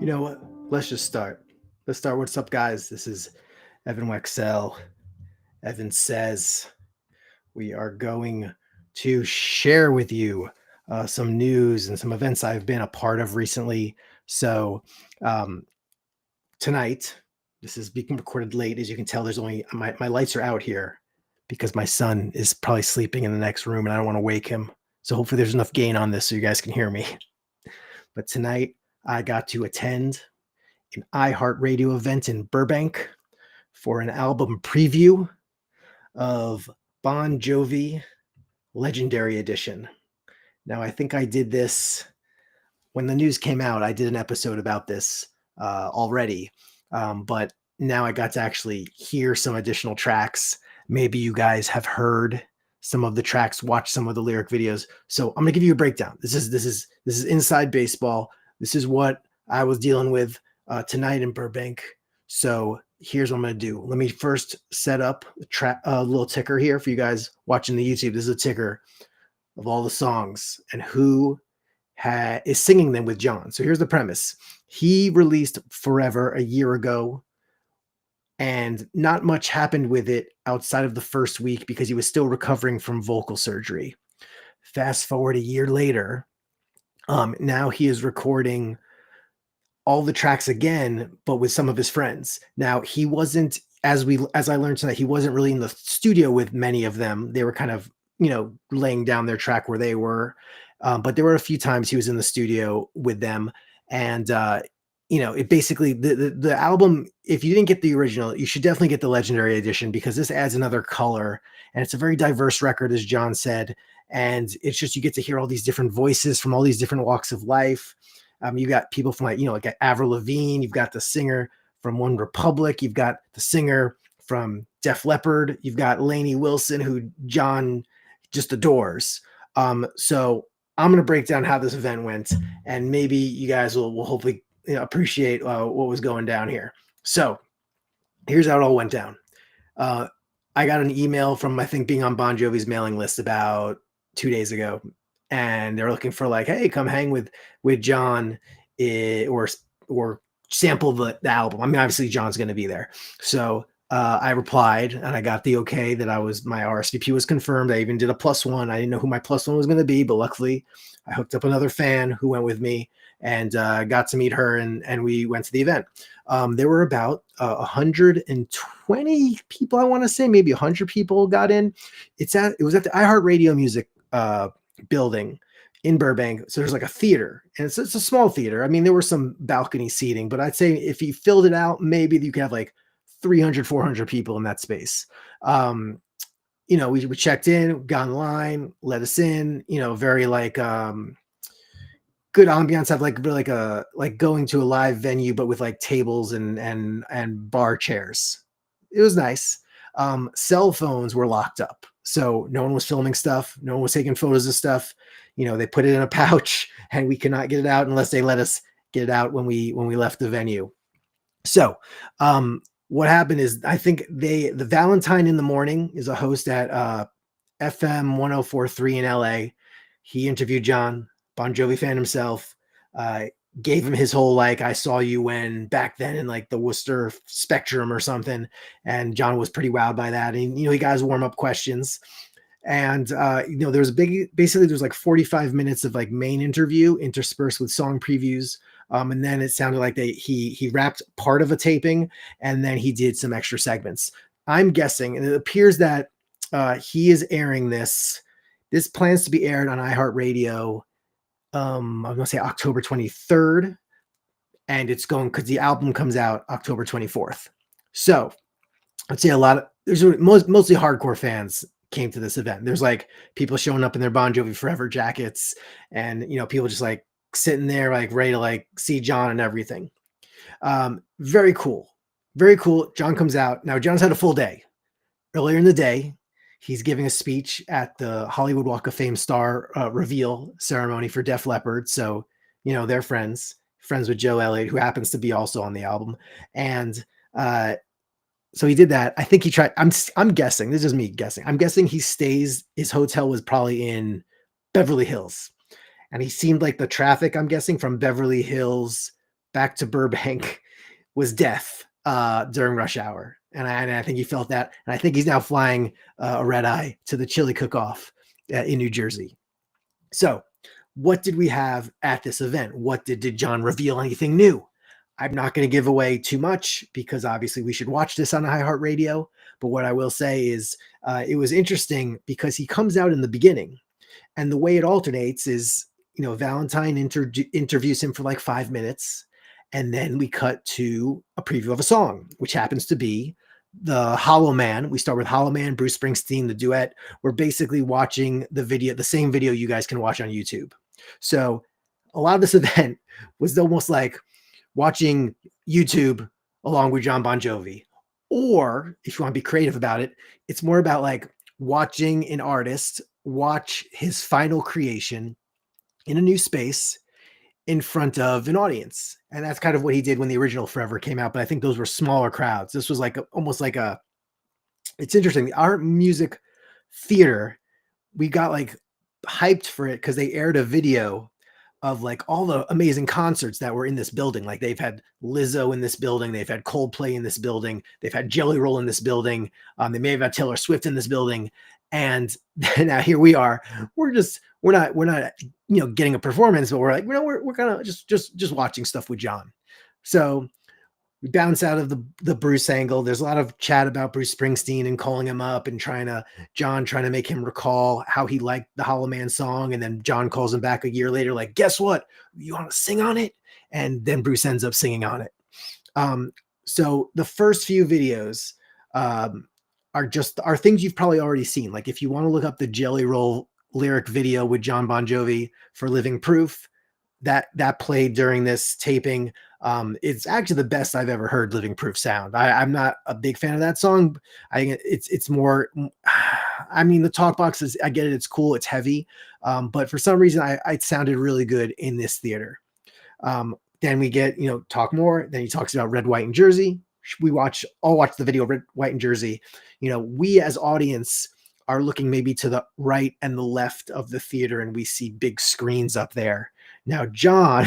You know what? Let's just start. Let's start. What's up, guys? This is Evan Wecksell. Evan says we are going to share with you some news and some events I've been a part of recently. So um, tonight, this is being recorded late. As you can tell, there's only my lights are out here because my son is probably sleeping in the next room and I don't want to wake him. So hopefully there's enough gain on this so you guys can hear me. But tonight I got to attend an iHeartRadio event in Burbank for an album preview of Bon Jovi Legendary Edition. Now, I think I did this when the news came out. I did an episode about this already, but now I got to actually hear some additional tracks. Maybe you guys have heard some of the tracks, watch some of the lyric videos. So I'm gonna give you a breakdown. This is inside baseball. This is what I was dealing with tonight in Burbank. So here's what I'm going to do. Let me first set up a little ticker here for you guys watching the YouTube. This is a ticker of all the songs and who is singing them with Jon. So here's the premise. He released Forever a year ago, and not much happened with it outside of the first week because he was still recovering from vocal surgery. Fast forward a year later, now he is recording all the tracks again, but with some of his friends. Now, he wasn't, as I learned tonight, he wasn't really in the studio with many of them. They were kind of, laying down their track where they were. But there were a few times he was in the studio with them. And, it basically, the album, if you didn't get the original, you should definitely get the Legendary Edition because this adds another color. And it's a very diverse record, as Jon said. And it's just, you get to hear all these different voices from all these different walks of life. You got people from like Avril Lavigne. You've got the singer from One Republic. You've got the singer from Def Leppard. You've got Lainey Wilson, who Jon just adores. So I'm going to break down how this event went, and maybe you guys will hopefully appreciate what was going down here. So here's how it all went down. I got an email from, I think, being on Bon Jovi's mailing list about 2 days ago. And they're looking for like, hey, come hang with Jon or sample the album. I mean, obviously Jon's going to be there. So I replied and I got the okay that my RSVP was confirmed. I even did a +1. I didn't know who my +1 was going to be, but luckily I hooked up another fan who went with me and got to meet her and we went to the event. There were about 120 people, I want to say, maybe 100 people got in. It was at the iHeartRadio Music building in Burbank. So there's like a theater, and it's a small theater. I mean, there were some balcony seating, but I'd say if you filled it out, maybe you could have like 300, 400 people in that space. We checked in, got in line, let us in, very like good ambiance. Have like going to a live venue, but with like tables and bar chairs. It was nice. Cell phones were locked up. So no one was filming stuff. No one was taking photos of stuff. They put it in a pouch and we could not get it out unless they let us get it out when we left the venue. So what happened is, I think the Valentine in the Morning is a host at FM 1043 in LA. He interviewed Jon, Bon Jovi fan himself, gave him his whole, like, I saw you when back then in like the Worcester Spectrum or something. And Jon was pretty wowed by that. And, he got his warm up questions. And, there was basically there's like 45 minutes of like main interview interspersed with song previews. And then it sounded like he wrapped part of a taping and then he did some extra segments. I'm guessing, and it appears that he is airing this. This plans to be aired on iHeartRadio. I'm going to say October 23rd, and it's going because the album comes out October 24th. So I'd say there's mostly hardcore fans came to this event. There's like people showing up in their Bon Jovi Forever jackets and, people just like sitting there, like ready to like see Jon and everything. Very cool. Very cool. Jon comes out. Now Jon's had a full day. Earlier in the day, he's giving a speech at the Hollywood Walk of Fame star reveal ceremony for Def Leppard. So, they're friends with Joe Elliott, who happens to be also on the album. And so he did that. I think he tried. I'm guessing. This is me guessing. I'm guessing his hotel was probably in Beverly Hills. And he seemed like the traffic, I'm guessing, from Beverly Hills back to Burbank was death during rush hour. And I think he felt that. And I think he's now flying a red eye to the chili cook-off in New Jersey. So what did we have at this event? What did Jon reveal anything new? I'm not going to give away too much because obviously we should watch this on iHeartRadio. But what I will say is it was interesting because he comes out in the beginning, and the way it alternates is, Valentine interviews him for like 5 minutes, and then we cut to a preview of a song, which happens to be the Hollow Man. We start with Hollow Man, Bruce Springsteen, the duet. We're basically watching the same video you guys can watch on YouTube. So a lot of this event was almost like watching YouTube along with Jon Bon Jovi. Or if you want to be creative about it, it's more about like watching an artist watch his final creation in a new space in front of an audience. And that's kind of what he did when the original Forever came out. But I think those were smaller crowds. This was like almost like it's interesting. Our music theater, we got like hyped for it because they aired a video of like all the amazing concerts that were in this building. Like they've had Lizzo in this building. They've had Coldplay in this building. They've had Jelly Roll in this building. They may have had Taylor Swift in this building. And now here we are. We're not, getting a performance, but we're like, we're kind of just watching stuff with Jon. So we bounce out of the Bruce angle. There's a lot of chat about Bruce Springsteen and calling him up and Jon trying to make him recall how he liked the Hollow Man song. And then Jon calls him back a year later, like, guess what? You want to sing on it? And then Bruce ends up singing on it. So the first few videos are things you've probably already seen. Like if you want to look up the Jelly Roll lyric video with Jon Bon Jovi for Living Proof, that played during this taping. It's actually the best I've ever heard Living Proof sound. I'm not a big fan of that song. I think it's more, I mean, the talk box is, I get it. It's cool. It's heavy. But for some reason it sounded really good in this theater. Then we get, talk more. Then he talks about Red, White, and Jersey. I'll watch the video, Red, White, and Jersey. We as audience are looking maybe to the right and the left of the theater, and we see big screens up there. Now, Jon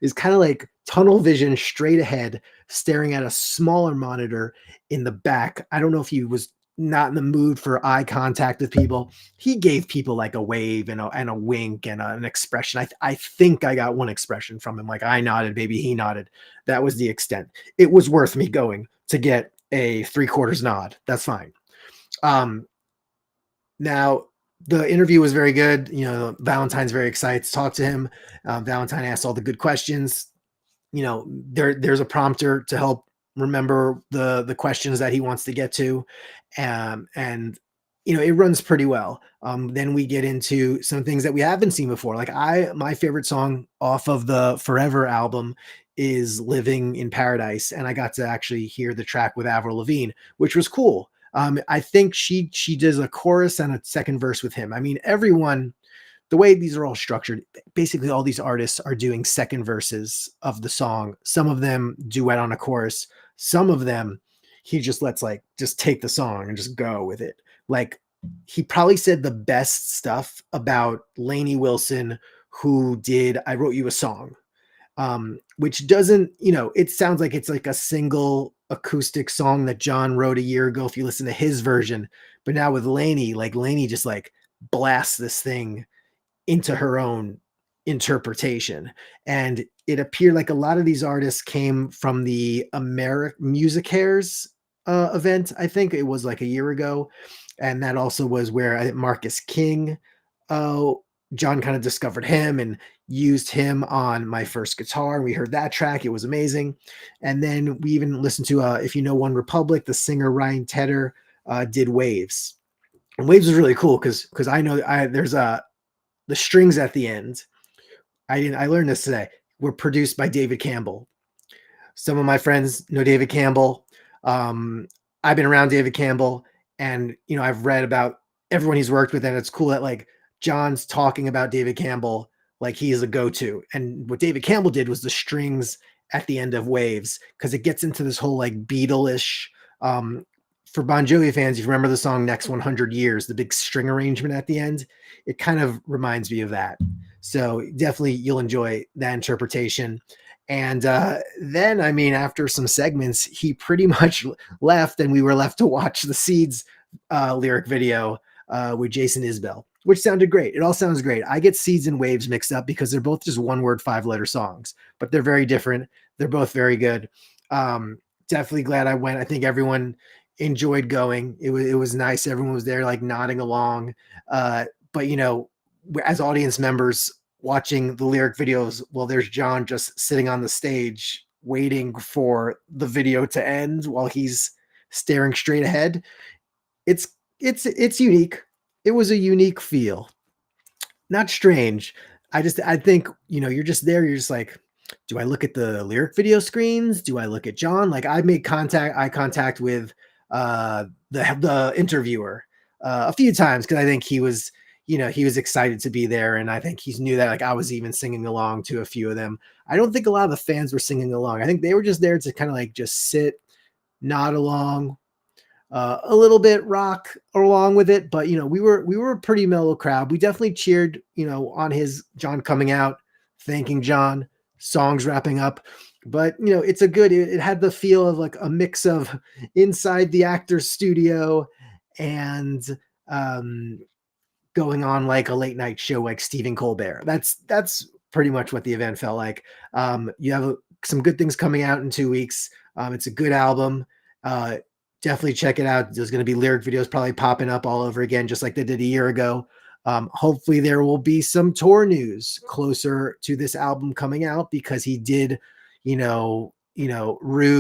is kind of like tunnel vision straight ahead, staring at a smaller monitor in the back. I don't know if he was not in the mood for eye contact with people. He gave people like a wave and a wink and an expression. I think I got one expression from him. Like I nodded, maybe he nodded. That was the extent. It was worth me going to get a 3/4 nod. That's fine. Now, the interview was very good. Valentine's very excited to talk to him. Valentine asked all the good questions. There's a prompter to help remember the questions that he wants to get to. And it runs pretty well. Then we get into some things that we haven't seen before. Like my favorite song off of the Forever album is Living in Paradise. And I got to actually hear the track with Avril Lavigne, which was cool. I think she does a chorus and a second verse with him. I mean, everyone, the way these are all structured, basically all these artists are doing second verses of the song. Some of them duet on a chorus. Some of them, he just lets just take the song and just go with it. Like he probably said the best stuff about Lainey Wilson, who did I Wrote You a Song, which doesn't, it sounds like it's like a single acoustic song that Jon wrote a year ago if you listen to his version. But now with Lainey, Lainey just blasts this thing into her own interpretation. And it appeared like a lot of these artists came from the Music Hairs event. I think it was like a year ago. And that also was where I think Marcus King, Jon kind of discovered him and used him on My First Guitar. We heard that track. It was amazing. And then we even listened to, if you know One Republic, the singer Ryan Tedder did Waves. And Waves was really cool because I know there's the strings at the end. I learned this today. Were produced by David Campbell. Some of my friends know David Campbell. I've been around David Campbell, and I've read about everyone he's worked with, and it's cool that Jon's talking about David Campbell like he is a go-to. And what David Campbell did was the strings at the end of Waves, because it gets into this whole Beatle-ish. For Bon Jovi fans, if you remember the song Next 100 Years, the big string arrangement at the end, it kind of reminds me of that. So definitely you'll enjoy that interpretation. And then, I mean, after some segments, he pretty much left, and we were left to watch the Seeds lyric video with Jason Isbell, which sounded great. It all sounds great. I get Seeds and Waves mixed up because they're both just one word, 5-letter songs, but they're very different. They're both very good. Definitely glad I went. I think everyone enjoyed going. It was nice. Everyone was there, like nodding along. But as audience members watching the lyric videos, well, there's Jon just sitting on the stage waiting for the video to end while he's staring straight ahead. It's unique. It was a unique feel. Not strange. I think, you're just there. You're just like, do I look at the lyric video screens? Do I look at Jon? Like, I made eye contact with the interviewer a few times because I think he was excited to be there, and I think he knew that, like, I was even singing along to a few of them. I don't think a lot of the fans were singing along. I think they were just there to kind of like just sit, nod along, a little bit rock along with it, but we were a pretty mellow crowd. We definitely cheered, on his Jon coming out, thanking Jon, songs wrapping up. But it had the feel of like a mix of inside the actor's studio and going on like a late night show like Stephen Colbert. That's pretty much what the event felt like. You have some good things coming out in 2 weeks. It's a good album. Definitely check it out. There's going to be lyric videos probably popping up all over again, just like they did a year ago. Hopefully there will be some tour news closer to this album coming out, because he did, rue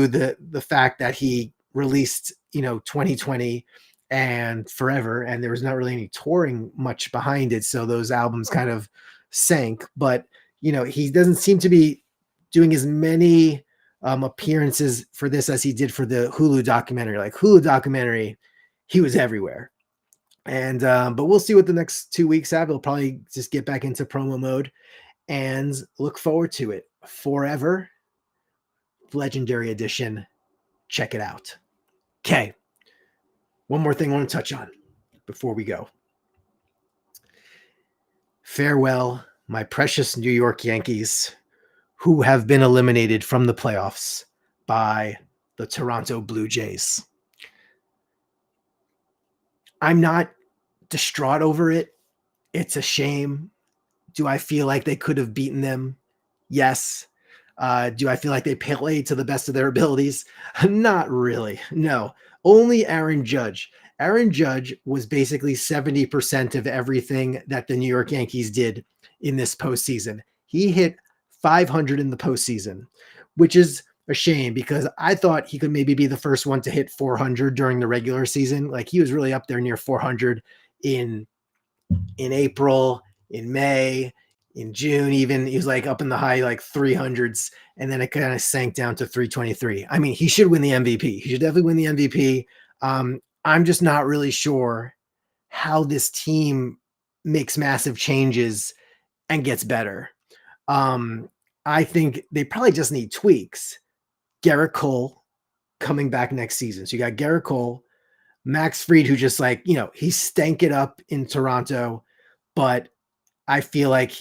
the fact that he released, 2020 and Forever, and there was not really any touring much behind it. So those albums kind of sank, but he doesn't seem to be doing as many appearances for this as he did for the Hulu documentary. Like, Hulu documentary, he was everywhere. And but we'll see what the next 2 weeks have. He'll probably just get back into promo mode, and look forward to it. Forever, Legendary Edition. Check it out. Okay. One more thing I want to touch on before we go. Farewell, my precious New York Yankees, who have been eliminated from the playoffs by the Toronto Blue Jays. I'm not distraught over it. It's a shame. Do I feel like they could have beaten them? Yes. Do I feel like they played to the best of their abilities? Not really. No. Only Aaron Judge. Aaron Judge was basically 70% of everything that the New York Yankees did in this postseason. He hit 500 in the postseason, which is a shame, because I thought he could maybe be the first one to hit 400 during the regular season. Like, he was really up there near 400 in April, in May, in June, even. He was like up in the high like 300s, and then it kind of sank down to 323. I mean, he should win the MVP. He should definitely win the MVP. I'm just not really sure how this team makes massive changes and gets better. I think they probably just need tweaks. Garrett Cole coming back next season. So you got Garrett Cole, Max Fried, who just like, he stank it up in Toronto, but I feel like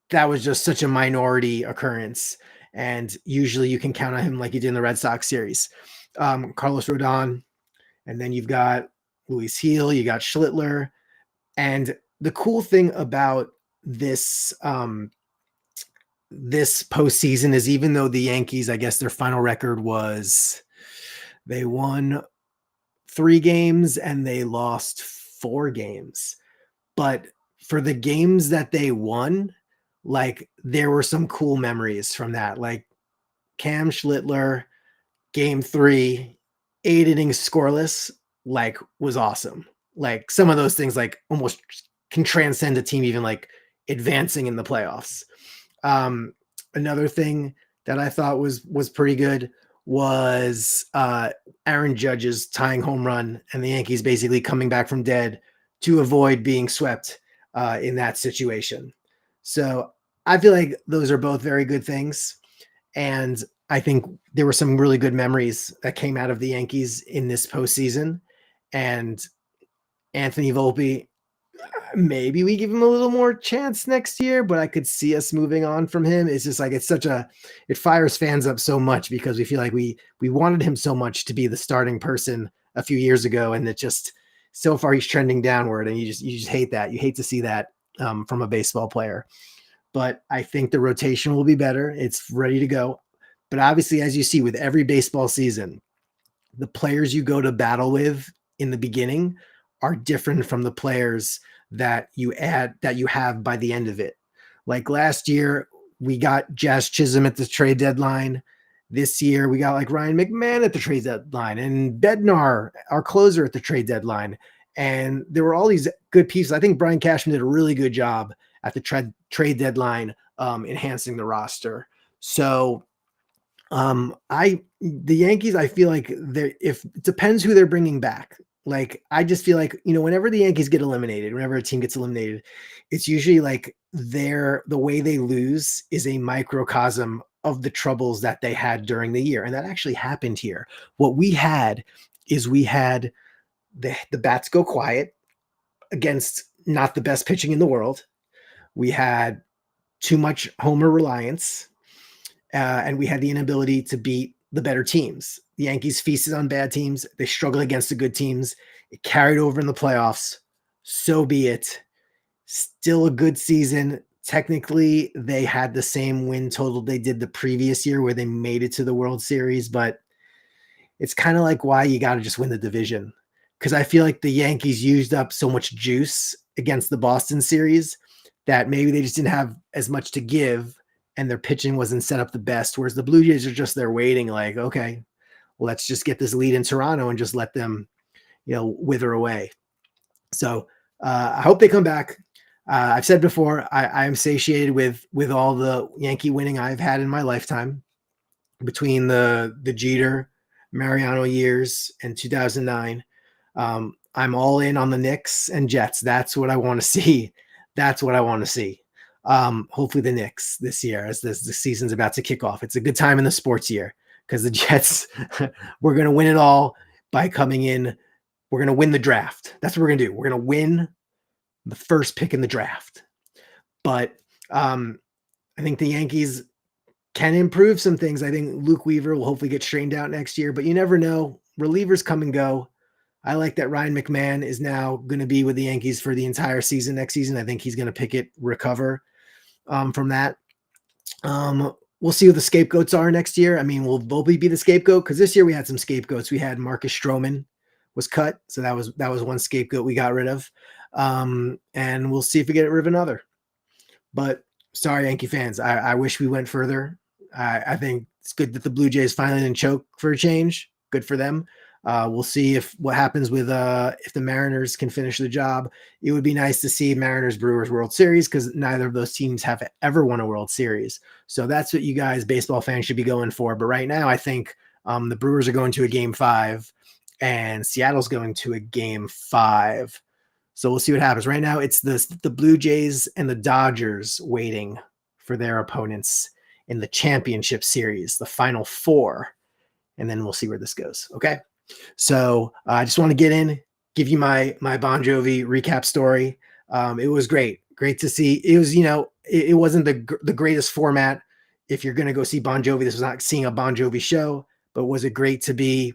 that was just such a minority occurrence. And usually you can count on him like you did in the Red Sox series. Carlos Rodon, and then you've got Luis Heel, you got Schlittler. And the cool thing about this this postseason is, even though the Yankees, I guess their final record was they won 3 games and they lost 4 games. But for the games that they won, like, there were some cool memories from that. Like, Cam Schlittler, game 3, 8 innings scoreless, like, was awesome. Like, some of those things like almost can transcend a team even like advancing in the playoffs. Another thing that I thought was pretty good was Aaron Judge's tying home run, and the Yankees basically coming back from dead to avoid being swept in that situation. So I feel like those are both very good things. And I think there were some really good memories that came out of the Yankees in this postseason. And Anthony Volpe, Maybe we give him a little more chance next year, but I could see us moving on from him. It's just like it fires fans up so much because we feel like we wanted him so much to be the starting person a few years ago, and it just so far he's trending downward, and you just hate that. You hate to see that from a baseball player. But I think the rotation will be better. It's ready to go. But obviously, as you see with every baseball season, the players you go to battle with in the beginning are different from the players that you have by the end of it. Like last year, we got Jazz Chisholm at the trade deadline. This year, we got like Ryan McMahon at the trade deadline and Bednar, our closer, at the trade deadline. And there were all these good pieces. I think Brian Cashman did a really good job at the trade deadline, enhancing the roster. So the Yankees, I feel like if it depends who they're bringing back. Like, I just feel like, whenever the Yankees get eliminated, whenever a team gets eliminated, it's usually like the way they lose is a microcosm of the troubles that they had during the year. And that actually happened here. What we had is we had the bats go quiet against not the best pitching in the world. We had too much homer reliance, and we had the inability to beat the better teams. The Yankees feasted on bad teams. They struggled against the good teams. It carried over in the playoffs. So be it. Still a good season. Technically, they had the same win total they did the previous year where they made it to the World Series, but it's kind of like why you got to just win the division. Because I feel like the Yankees used up so much juice against the Boston series that maybe they just didn't have as much to give, and their pitching wasn't set up the best. Whereas the Blue Jays are just there waiting, like, okay, let's just get this lead in Toronto and just let them, wither away. So I hope they come back. I've said before, I am satiated with all the Yankee winning I've had in my lifetime between the Jeter, Mariano years and 2009. I'm all in on the Knicks and Jets. That's what I want to see. That's what I want to see. Hopefully the Knicks this year, as the season's about to kick off. It's a good time in the sports year because the Jets, we're going to win it all by coming in. We're going to win the draft. That's what we're going to do. We're going to win the first pick in the draft. But I think the Yankees can improve some things. I think Luke Weaver will hopefully get straightened out next year, but you never know. Relievers come and go. I like that Ryan McMahon is now going to be with the Yankees for the entire season next season. I think he's going to pick it, recover from that. We'll see who the scapegoats are next year. I mean, will Volpe be the scapegoat? Because this year we had some scapegoats. We had Marcus Stroman was cut, so that was one scapegoat we got rid of. And we'll see if we get rid of another. But sorry, Yankee fans, I wish we went further. I think it's good that the Blue Jays finally didn't choke for a change. Good for them. We'll see what happens with if the Mariners can finish the job. It would be nice to see Mariners Brewers World Series because neither of those teams have ever won a World Series. So that's what you guys, baseball fans, should be going for. But right now, I think the Brewers are going to a Game 5 and Seattle's going to a Game 5. So we'll see what happens. Right now, it's the Blue Jays and the Dodgers waiting for their opponents in the championship series, the Final Four. And then we'll see where this goes. Okay. So I just want to get in, give you my Bon Jovi recap story. It was great to see. It was, it wasn't the greatest format. If you're going to go see Bon Jovi, this was not seeing a Bon Jovi show, but was it great to be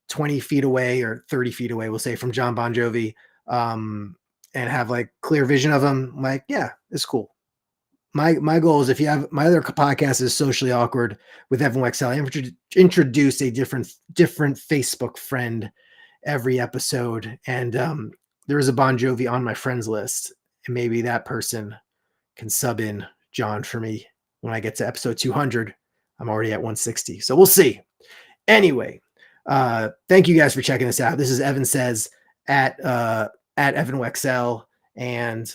20 feet away or 30 feet away, we'll say, from Jon Bon Jovi, and have like clear vision of him? Like, yeah, it's cool. My goal is, if you have my other podcast is Socially Awkward with Evan Wecksell. I introduce a different Facebook friend every episode, and there is a Bon Jovi on my friends list, and maybe that person can sub in John for me when I get to episode 200. I'm already at 160, so we'll see. Anyway, thank you guys for checking this out. This is Evan Says at Evan Wecksell, and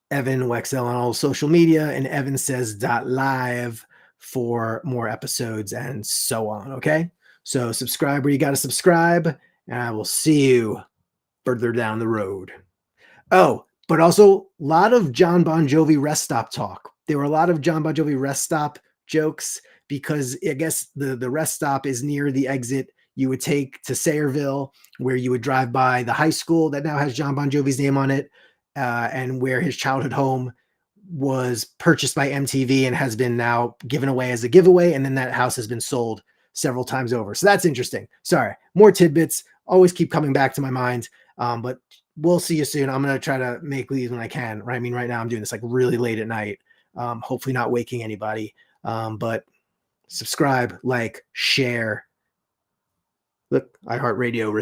Evan Wecksell on all social media, and evansays.live for more episodes and so on. Okay. So subscribe where you got to subscribe, and I will see you further down the road. Oh, but also a lot of Jon Bon Jovi rest stop talk. There were a lot of Jon Bon Jovi rest stop jokes because I guess the rest stop is near the exit you would take to Sayreville, where you would drive by the high school that now has Jon Bon Jovi's name on it, and where his childhood home was purchased by MTV and has been now given away as a giveaway. And then that house has been sold several times over. So that's interesting. Sorry, more tidbits always keep coming back to my mind. But we'll see you soon. I'm going to try to make these when I can. Right? I mean, right now I'm doing this like really late at night. Hopefully not waking anybody. But subscribe, like, share. Look, iHeartRadio